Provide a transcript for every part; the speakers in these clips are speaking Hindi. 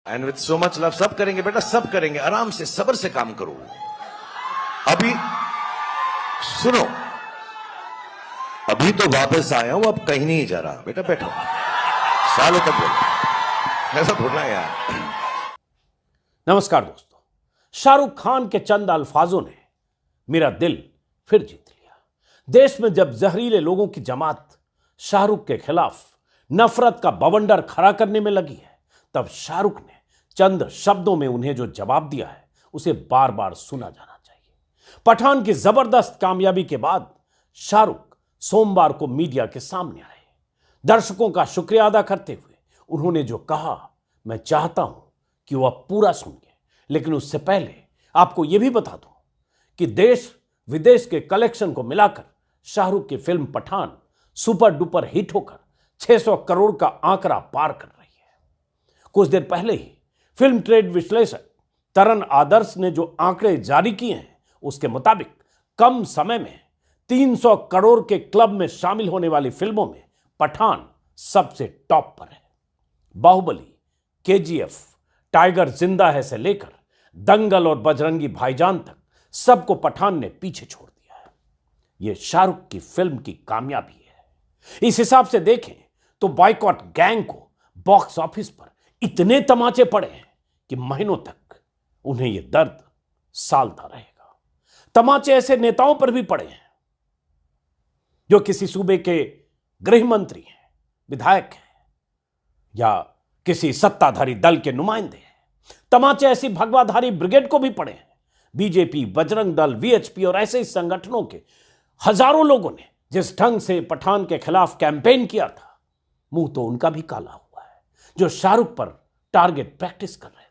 And with so much love. सब करेंगे बेटा, सब करेंगे, आराम से सब्र से काम करो। अभी सुनो, अभी तो वापस आया हूं, अब कहीं नहीं जा रहा। बेटा बैठो, सालों तक बोलो, ऐसा थोड़ा यार। नमस्कार दोस्तों, शाहरुख खान के चंद अल्फाजों ने मेरा दिल फिर जीत लिया। देश में जब जहरीले लोगों की जमात शाहरुख के खिलाफ नफरत का बवंडर खड़ा करने में लगी है, तब शाहरुख ने चंद शब्दों में उन्हें जो जवाब दिया है उसे बार बार सुना जाना चाहिए। पठान की जबरदस्त कामयाबी के बाद शाहरुख सोमवार को मीडिया के सामने आए। दर्शकों का शुक्रिया अदा करते हुए उन्होंने जो कहा, मैं चाहता हूं कि वो अब पूरा सुनिए, लेकिन उससे पहले आपको यह भी बता दूं कि देश विदेश के कलेक्शन को मिलाकर शाहरुख की film Pathaan super duper hit होकर 600 करोड़ का आंकड़ा पार कर रही है। कुछ देर पहले ही फिल्म ट्रेड विश्लेषक तरन आदर्श ने जो आंकड़े जारी किए हैं उसके मुताबिक कम समय में 300 करोड़ के क्लब में शामिल होने वाली फिल्मों में पठान सबसे टॉप पर है। बाहुबली, केजीएफ, टाइगर जिंदा है से लेकर दंगल और बजरंगी भाईजान तक सबको पठान ने पीछे छोड़ दिया है। यह शाहरुख की फिल्म की कामयाबी है। इस हिसाब से देखें तो बॉयकॉट गैंग को बॉक्स ऑफिस पर इतने तमाचे पड़े हैं कि महीनों तक उन्हें यह दर्द सालता रहेगा। तमाचे ऐसे नेताओं पर भी पड़े हैं जो किसी सूबे के गृह मंत्री हैं, विधायक हैं या किसी सत्ताधारी दल के नुमाइंदे हैं। तमाचे ऐसी भगवाधारी ब्रिगेड को भी पड़े हैं। बीजेपी, बजरंग दल, वीएचपी और ऐसे ही संगठनों के हजारों लोगों ने जिस ढंग से पठान के खिलाफ कैंपेन किया था, मुंह तो उनका भी काला हुआ है, जो शाहरुख पर टारगेट प्रैक्टिस कर रहे थे।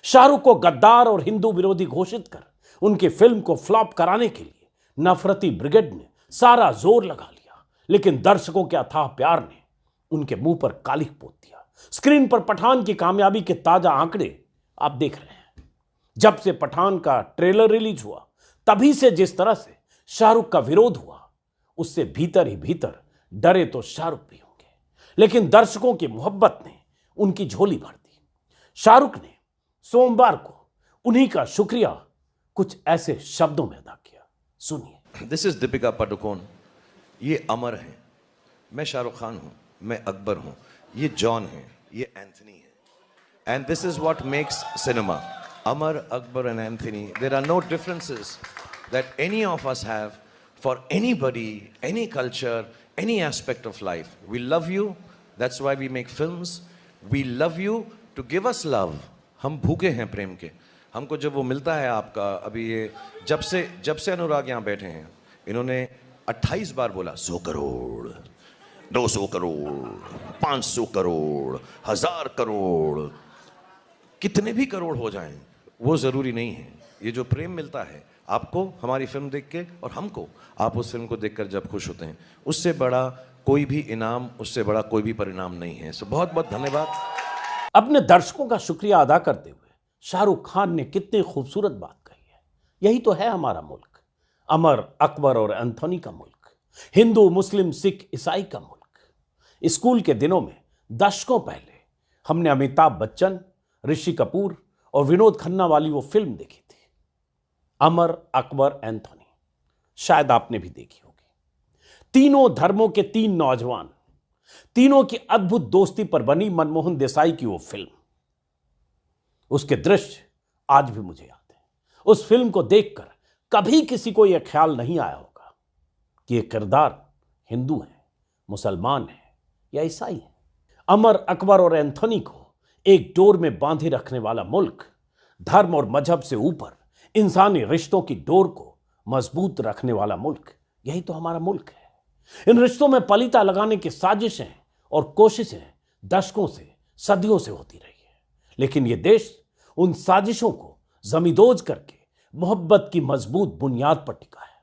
शाहरुख को गद्दार और हिंदू विरोधी घोषित कर उनकी फिल्म को फ्लॉप कराने के लिए नफरती ब्रिगेड ने सारा जोर लगा लिया, लेकिन दर्शकों के अथाह प्यार ने उनके मुंह पर कालिख पोत दिया। स्क्रीन पर पठान की कामयाबी के ताजा आंकड़े आप देख रहे हैं। जब से पठान का ट्रेलर रिलीज हुआ तभी से जिस तरह से शाहरुख का विरोध हुआ, उससे भीतर ही भीतर डरे तो शाहरुख भी होंगे, लेकिन दर्शकों की मोहब्बत ने उनकी झोली भर दी। शाहरुख ने सोमवार को उन्हीं का शुक्रिया कुछ ऐसे शब्दों में अदा किया, सुनिए। दिस इज दीपिका पादुकोण, ये अमर है, मैं शाहरुख खान हूं, मैं अकबर हूं, ये जॉन है, ये एंथनी है। And this is what makes cinema. Amar, Akbar and Anthony, there are no differences that any of us have for anybody, any culture, any aspect of life. We love you, that's why we make films. We love you to give us love. हम भूखे हैं प्रेम के, हमको जब वो मिलता है आपका, अभी ये जब से अनुराग यहाँ बैठे हैं, इन्होंने 28 बार बोला 100 करोड़, 200 करोड़, 500 करोड़, 1000 करोड़, कितने भी करोड़ हो जाएं वो जरूरी नहीं है। ये जो प्रेम मिलता है आपको हमारी फिल्म देख के और हमको आप उस फिल्म को देखकर जब खुश होते हैं, उससे बड़ा कोई भी इनाम, उससे बड़ा कोई भी परिणाम नहीं है। सो बहुत बहुत धन्यवाद। अपने दर्शकों का शुक्रिया अदा करते हुए शाहरुख खान ने कितनी खूबसूरत बात कही है। यही तो है हमारा मुल्क, अमर, अकबर और एंथोनी का मुल्क, हिंदू, मुस्लिम, सिख, ईसाई का मुल्क। स्कूल के दिनों में दशकों पहले हमने अमिताभ बच्चन, ऋषि कपूर और विनोद खन्ना वाली वो फिल्म देखी थी, अमर, अकबर, एंथोनी। शायद आपने भी देखी होगी। तीनों धर्मों के तीन नौजवान, तीनों की अद्भुत दोस्ती पर बनी मनमोहन देसाई की वो फिल्म, उसके दृश्य आज भी मुझे याद है। उस फिल्म को देखकर कभी किसी को यह ख्याल नहीं आया होगा कि ये किरदार हिंदू है, मुसलमान है या ईसाई है। अमर, अकबर और एंथोनी को एक डोर में बांधे रखने वाला मुल्क, धर्म और मजहब से ऊपर इंसानी रिश्तों की डोर को मजबूत रखने वाला मुल्क, यही तो हमारा मुल्क है। इन रिश्तों में पलीता लगाने की साजिशें और कोशिशें दशकों से, सदियों से होती रही है, लेकिन यह देश उन साजिशों को जमींदोज करके मोहब्बत की मजबूत बुनियाद पर टिका है,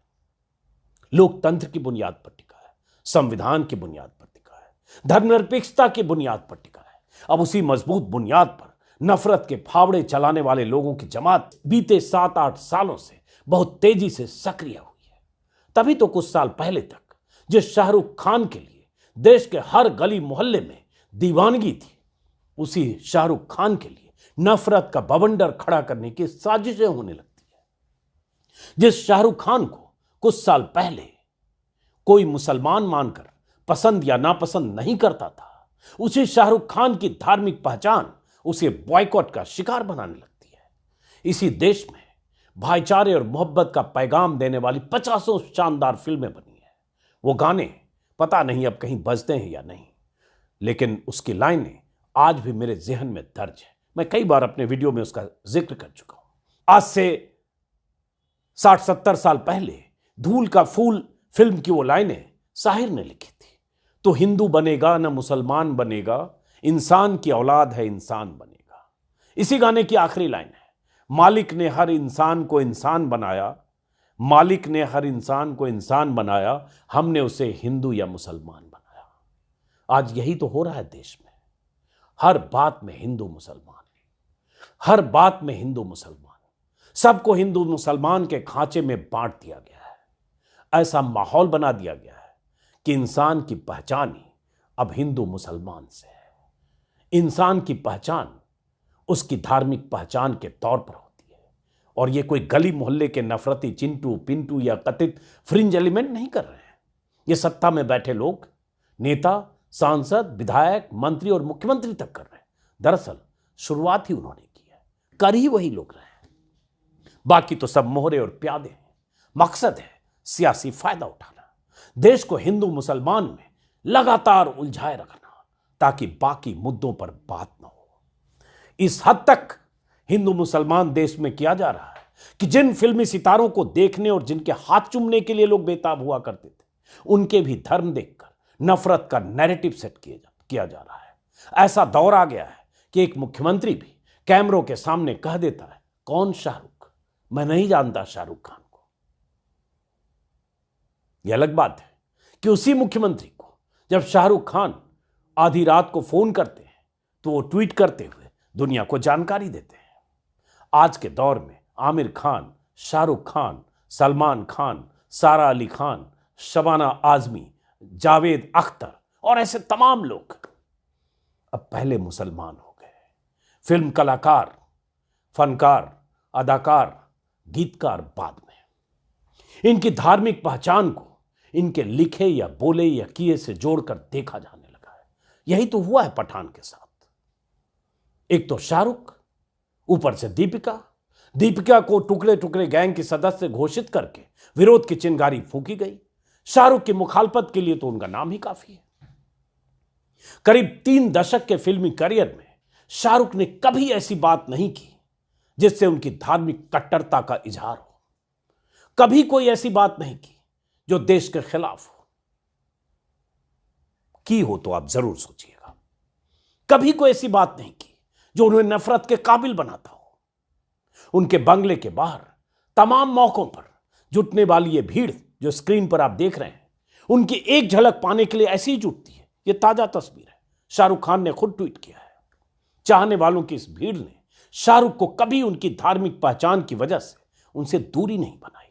लोकतंत्र की बुनियाद पर टिका है, संविधान की बुनियाद पर टिका है, धर्मनिरपेक्षता की बुनियाद पर टिका है। अब उसी मजबूत बुनियाद पर नफरत के फावड़े चलाने वाले लोगों की जमात बीते 7-8 सालों से बहुत तेजी से सक्रिय हुई है। तभी तो कुछ साल पहले तक जिस शाहरुख खान के लिए देश के हर गली मोहल्ले में दीवानगी थी, उसी शाहरुख खान के लिए नफरत का बवंडर खड़ा करने की साजिशें होने लगती है। जिस शाहरुख खान को कुछ साल पहले कोई मुसलमान मानकर पसंद या नापसंद नहीं करता था, उसी शाहरुख खान की धार्मिक पहचान उसे बॉयकॉट का शिकार बनाने लगती है। इसी देश में भाईचारे और मोहब्बत का पैगाम देने वाली 50 शानदार फिल्में बनी हैं। वो गाने पता नहीं अब कहीं बजते हैं या नहीं, लेकिन उसकी लाइनें आज भी मेरे जहन में दर्ज है। मैं कई बार अपने वीडियो में उसका जिक्र कर चुका हूं। आज से 60-70 साल पहले धूल का फूल फिल्म की वो लाइनें साहिर ने लिखी थी। तो हिंदू बनेगा न मुसलमान बनेगा, इंसान की औलाद है इंसान बनेगा। इसी गाने की आखिरी लाइन है, मालिक ने हर इंसान को इंसान बनाया, मालिक ने हर इंसान को इंसान बनाया, हमने उसे हिंदू या मुसलमान बनाया। आज यही तो हो रहा है देश में। हर बात में हिंदू मुसलमान, हर बात में हिंदू मुसलमान, सबको हिंदू मुसलमान के खांचे में बांट दिया गया है। ऐसा माहौल बना दिया गया है कि इंसान की पहचान ही अब हिंदू मुसलमान से है। इंसान की पहचान उसकी धार्मिक पहचान के तौर पर होती है। और ये कोई गली मोहल्ले के नफरती चिंटू पिंटू या कथित फ्रिंज एलिमेंट नहीं कर रहे हैं। ये सत्ता में बैठे लोग, नेता, सांसद, विधायक, मंत्री और मुख्यमंत्री तक कर रहे हैं। दरअसल शुरुआत ही उन्होंने की है, कर ही वही लोग रहे हैं। बाकी तो सब मोहरे और प्यादे हैं। मकसद है सियासी फायदा उठाना, देश को हिंदू मुसलमान में लगातार उलझाए रखना, ताकि बाकी मुद्दों पर बात न हो। इस हद तक हिंदू मुसलमान देश में किया जा रहा है कि जिन फिल्मी सितारों को देखने और जिनके हाथ चूमने के लिए लोग बेताब हुआ करते थे, उनके भी धर्म देखकर नफरत का नैरेटिव सेट किया जा रहा है। ऐसा दौर आ गया है कि एक मुख्यमंत्री भी कैमरों के सामने कह देता है, कौन शाहरुख, मैं नहीं जानता शाहरुख खान को। यह अलग बात है कि उसी मुख्यमंत्री को जब शाहरुख खान आधी रात को फोन करते हैं तो वो ट्वीट करते हुए दुनिया को जानकारी देते हैं। आज के दौर में आमिर खान, शाहरुख खान, सलमान खान, सारा अली खान, शबाना आजमी, जावेद अख्तर और ऐसे तमाम लोग अब पहले मुसलमान हो गए। फिल्म कलाकार, फनकार, अदाकार, गीतकार बाद में। इनकी धार्मिक पहचान को इनके लिखे या बोले या किए से जोड़कर देखा जाने लगा है। यही तो हुआ है पठान के साथ। एक तो शाहरुख, ऊपर से दीपिका को टुकड़े टुकड़े गैंग की सदस्य घोषित करके विरोध की चिंगारी फूंकी गई। शाहरुख की मुखालफत के लिए तो उनका नाम ही काफी है। करीब 3 दशक के फिल्मी करियर में शाहरुख ने कभी ऐसी बात नहीं की जिससे उनकी धार्मिक कट्टरता का इजहार हो। कभी कोई ऐसी बात नहीं की जो देश के खिलाफ हो। की हो तो आप जरूर सोचिएगा। कभी कोई ऐसी बात नहीं की जो उन्हें नफरत के काबिल बनाता हो। उनके बंगले के बाहर तमाम मौकों पर जुटने वाली ये भीड़ जो स्क्रीन पर आप देख रहे हैं, उनकी एक झलक पाने के लिए ऐसी ही जुटती है। ये ताजा तस्वीर है, शाहरुख खान ने खुद ट्वीट किया है। चाहने वालों की इस भीड़ ने शाहरुख को कभी उनकी धार्मिक पहचान की वजह से उनसे दूरी नहीं बनाई।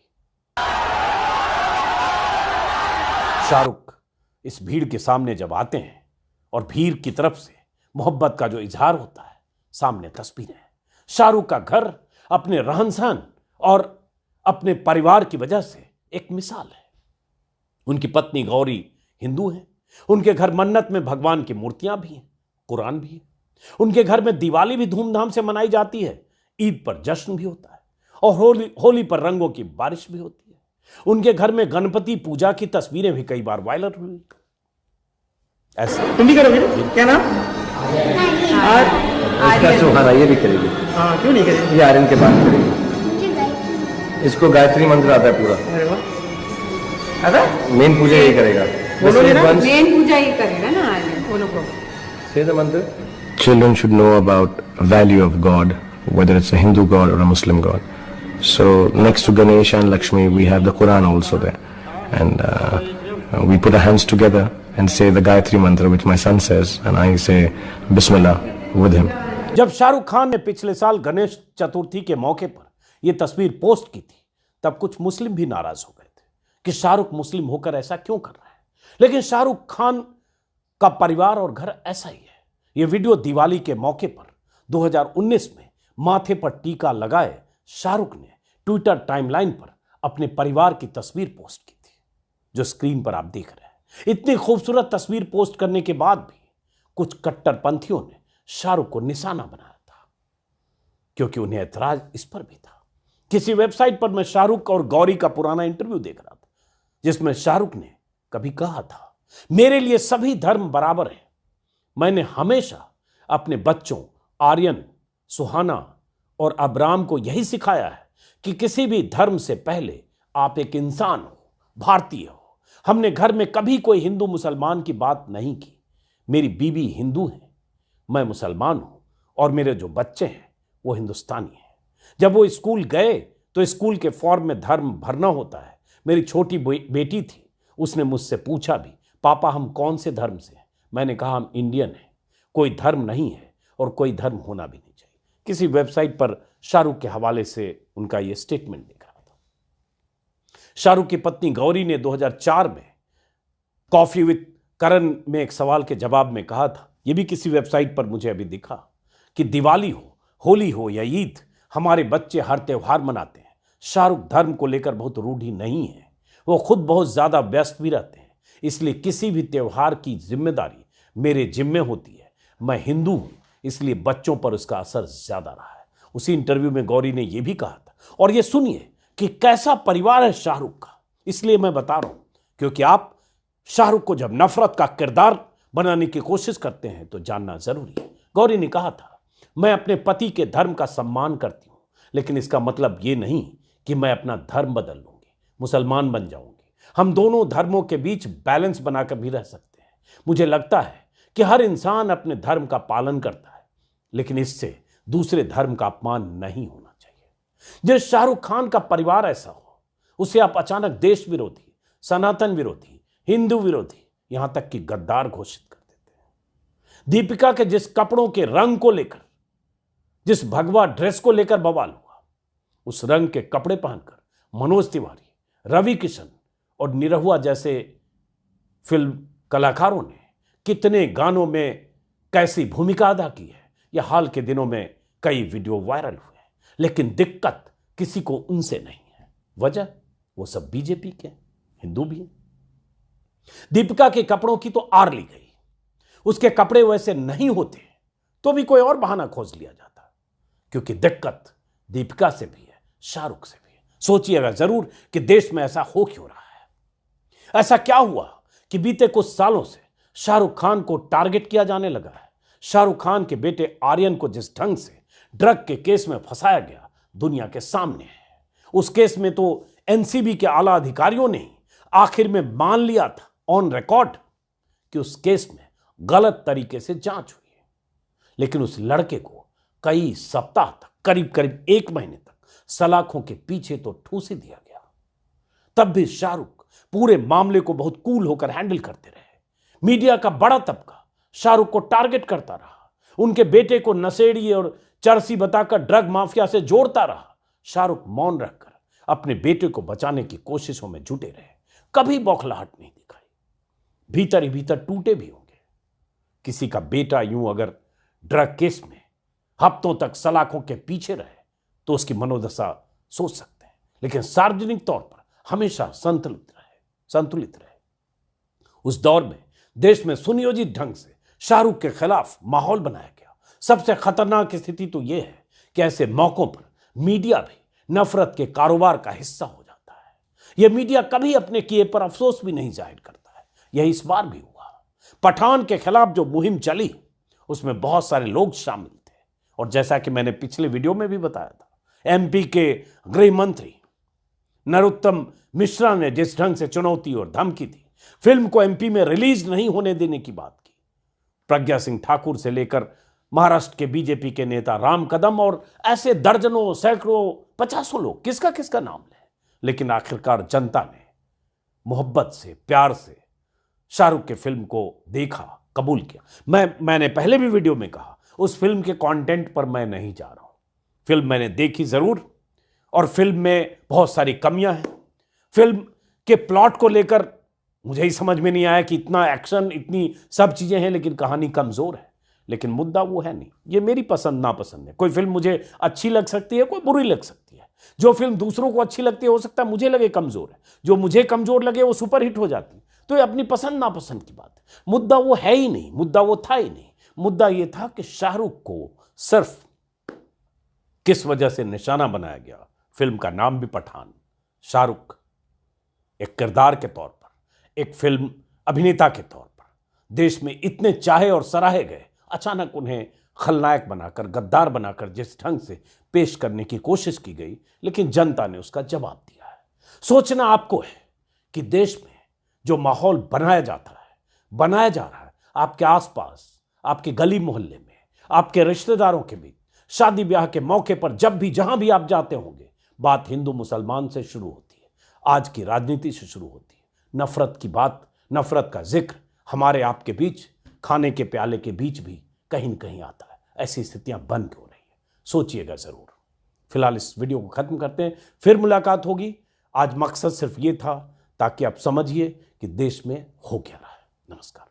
शाहरुख इस भीड़ के सामने जब आते हैं और भीड़ की तरफ से मोहब्बत का जो इजहार होता है, सामने तस्वीरें हैं। शाहरुख का घर अपने रहन सहन और अपने परिवार की वजह से एक मिसाल है। उनकी पत्नी गौरी हिंदू हैं। उनके घर मन्नत में भगवान की मूर्तियां भी हैं, कुरान भी है। उनके घर में दिवाली भी धूमधाम से मनाई जाती है, ईद पर जश्न भी होता है और होली पर रंगों की बारिश भी होती है। उनके घर में गणपति पूजा की तस्वीरें भी कई बार वायरल हुई। ऐसे तुम भी करोगे ना? क्या नाम? इसका सुहाना ये भी करेगी। हाँ, क्यों नहीं करेगी? ये आर्यन के बाद करेगी। इसको गायत्री मंत्र आता है पूरा। अरे वाह, आता? मेन पूजा यही करेगा। बोलो ना, मेन पूजा ही करेगा ना आर्यन। बोलो को Say the mantra. Children should know about value of God, whether it's a Hindu God or a Muslim God. So next to Ganesha and Lakshmi, we have the Quran also there, and we put our hands together and say the Gayatri mantra, which my son says, and I say Bismillah with him. जब शाहरुख खान ने पिछले साल गणेश चतुर्थी के मौके पर यह तस्वीर पोस्ट की थी, तब कुछ मुस्लिम भी नाराज हो गए थे कि शाहरुख मुस्लिम होकर ऐसा क्यों कर रहा है। लेकिन शाहरुख खान का परिवार और घर ऐसा ही है। यह वीडियो दिवाली के मौके पर 2019 में माथे पर टीका लगाए शाहरुख ने ट्विटर टाइमलाइन पर अपने परिवार की तस्वीर पोस्ट की थी, जो स्क्रीन पर आप देख रहे हैं। इतनी खूबसूरत तस्वीर पोस्ट करने के बाद भी कुछ कट्टरपंथियों ने शाहरुख को निशाना बनाया था, क्योंकि उन्हें ऐतराज इस पर भी था। किसी वेबसाइट पर मैं शाहरुख और गौरी का पुराना इंटरव्यू देख रहा था, जिसमें शाहरुख ने कभी कहा था, मेरे लिए सभी धर्म बराबर हैं। मैंने हमेशा अपने बच्चों आर्यन, सुहाना और अब्राम को यही सिखाया है कि किसी भी धर्म से पहले आप एक इंसान हो, भारतीय हो। हमने घर में कभी कोई हिंदू मुसलमान की बात नहीं की। मेरी बीवी हिंदू है, मैं मुसलमान हूं और मेरे जो बच्चे हैं वो हिंदुस्तानी हैं। जब वो स्कूल गए तो स्कूल के फॉर्म में धर्म भरना होता है। मेरी छोटी बेटी थी, उसने मुझसे पूछा भी, पापा हम कौन से धर्म से हैं? मैंने कहा हम इंडियन हैं। कोई धर्म नहीं है और कोई धर्म होना भी नहीं चाहिए। किसी वेबसाइट पर शाहरुख के हवाले से उनका यह स्टेटमेंट देख रहा था। शाहरुख की पत्नी गौरी ने 2004 में कॉफी विद करण में एक सवाल के जवाब में कहा था, यह भी किसी वेबसाइट पर मुझे अभी दिखा, कि दिवाली हो, होली हो या ईद, हमारे बच्चे हर त्योहार मनाते हैं। शाहरुख धर्म को लेकर बहुत रूढ़ी नहीं है, वो खुद बहुत ज्यादा व्यस्त भी रहते हैं, इसलिए किसी भी त्योहार की जिम्मेदारी मेरे जिम्मे होती है। मैं हिंदू हूं, इसलिए बच्चों पर उसका असर ज्यादा रहा है। उसी इंटरव्यू में गौरी ने यह भी कहा था। और यह सुनिए कि कैसा परिवार है शाहरुख का। इसलिए मैं बता रहा हूं क्योंकि आप शाहरुख को जब नफरत का किरदार बनाने की कोशिश करते हैं तो जानना जरूरी है। गौरी ने कहा था, मैं अपने पति के धर्म का सम्मान करती हूं, लेकिन इसका मतलब यह नहीं कि मैं अपना धर्म बदल लूंगी, मुसलमान बन जाऊंगी। हम दोनों धर्मों के बीच बैलेंस बनाकर भी रह सकते हैं। मुझे लगता है कि हर इंसान अपने धर्म का पालन करता है, लेकिन इससे दूसरे धर्म का अपमान नहीं होना चाहिए। जिस शाहरुख खान का परिवार ऐसा हो, उसे आप अचानक देश विरोधी, सनातन विरोधी, हिंदू विरोधी, यहां तक कि गद्दार घोषित कर देते हैं। दीपिका के जिस कपड़ों के रंग को लेकर, जिस भगवा ड्रेस को लेकर बवाल हुआ, उस रंग के कपड़े पहनकर मनोज तिवारी, रवि किशन और निरहुआ जैसे फिल्म कलाकारों ने कितने गानों में कैसी भूमिका अदा की है, यह हाल के दिनों में कई वीडियो वायरल हुए हैं। लेकिन दिक्कत किसी को उनसे नहीं है। वजह, वो सब बीजेपी के, हिंदू भी हैं। दीपिका के कपड़ों की तो आड़ ली गई। उसके कपड़े वैसे नहीं होते तो भी कोई और बहाना खोज लिया जाता, क्योंकि दिक्कत दीपिका से भी है, शाहरुख से भी है। सोचिएगा जरूर कि देश में ऐसा हो क्यों रहा है। ऐसा क्या हुआ कि बीते कुछ सालों से शाहरुख खान को टारगेट किया जाने लगा है। शाहरुख खान के बेटे आर्यन को जिस ढंग से ड्रग के केस में फंसाया गया, दुनिया के सामने है। उस केस में तो एनसीबी के आला अधिकारियों ने आखिर में मान लिया था ऑन रिकॉर्ड कि उस केस में गलत तरीके से जांच हुई है। लेकिन उस लड़के को कई सप्ताह तक, करीब करीब 1 महीने तक सलाखों के पीछे तो ठूस ही दिया गया। तब भी शाहरुख पूरे मामले को बहुत कूल होकर हैंडल करते रहे। मीडिया का बड़ा तबका शाहरुख को टारगेट करता रहा, उनके बेटे को नशेड़ी और चरसी बताकर ड्रग माफिया से जोड़ता रहा। शाहरुख मौन रखकर अपने बेटे को बचाने की कोशिशों में जुटे रहे, कभी बौखलाहट नहीं दिखाई। भीतर ही भीतर टूटे भी होंगे। किसी का बेटा यूं अगर ड्रग केस में हफ्तों तक सलाखों के पीछे रहे तो उसकी मनोदशा सोच सकते हैं, लेकिन सार्वजनिक तौर पर हमेशा संतुलित रहे। उस दौर में देश में सुनियोजित ढंग से शाहरुख के खिलाफ माहौल बनाया गया। सबसे खतरनाक स्थिति तो यह है कि ऐसे मौकों पर मीडिया भी नफरत के कारोबार का हिस्सा हो जाता है। यह मीडिया कभी अपने किए पर अफसोस भी नहीं जाहिर करता है। यह इस बार भी हुआ। पठान के खिलाफ जो मुहिम चली, उसमें बहुत सारे लोग शामिल थे, और जैसा कि मैंने पिछले वीडियो में भी बताया था, एमपी के गृह मंत्री नरोत्तम मिश्रा ने जिस ढंग से चुनौती और धमकी दी, फिल्म को एमपी में रिलीज नहीं होने देने की बात की। प्रज्ञा सिंह ठाकुर से लेकर महाराष्ट्र के बीजेपी के नेता राम कदम और ऐसे दर्जनों, सैकड़ों, 50 लोग, किसका नाम ले, लेकिन आखिरकार जनता ने मोहब्बत से, प्यार से शाहरुख के फिल्म को देखा, कबूल किया। मैंने पहले भी वीडियो में कहा, उस फिल्म के कंटेंट पर मैं नहीं जा रहा हूं। फिल्म मैंने देखी जरूर, और फिल्म में बहुत सारी कमियां हैं। फिल्म के प्लॉट को लेकर मुझे ही समझ में नहीं आया कि इतना एक्शन, इतनी सब चीजें हैं, लेकिन कहानी कमजोर है। लेकिन मुद्दा वो है नहीं। ये मेरी पसंद नापसंद है। कोई फिल्म मुझे अच्छी लग सकती है, कोई बुरी लग सकती है। जो फिल्म दूसरों को अच्छी लगती है, हो सकता है मुझे लगे कमजोर है, जो मुझे कमजोर लगे वो सुपरहिट हो जाती है। तो ये अपनी पसंद नापसंद की बात है। मुद्दा वो है ही नहीं, मुद्दा वो था ही नहीं। मुद्दा ये था कि शाहरुख को सिर्फ किस वजह से निशाना बनाया गया। फिल्म का नाम भी पठान। शाहरुख एक किरदार के तौर पर, एक फिल्म अभिनेता के तौर पर देश में इतने चाहे और सराहे गए, अचानक उन्हें खलनायक बनाकर, गद्दार बनाकर जिस ढंग से पेश करने की कोशिश की गई, लेकिन जनता ने उसका जवाब दिया है। सोचना आपको है कि देश में जो माहौल बनाया जाता है, बनाया जा रहा है आपके आसपास, आपके गली मोहल्ले में, आपके रिश्तेदारों के बीच, शादी ब्याह के मौके पर, जब भी जहां भी आप जाते होंगे, बात हिंदू मुसलमान से शुरू होती है, आज की राजनीति से शुरू होती है। नफरत की बात, नफरत का जिक्र हमारे आपके बीच, खाने के प्याले के बीच भी कहीं न कहीं आता है। ऐसी स्थितियां बन क्यों रही है, सोचिएगा जरूर। फिलहाल इस वीडियो को खत्म करते हैं, फिर मुलाकात होगी। आज मकसद सिर्फ ये था ताकि आप समझिए कि देश में हो क्या रहा है। नमस्कार।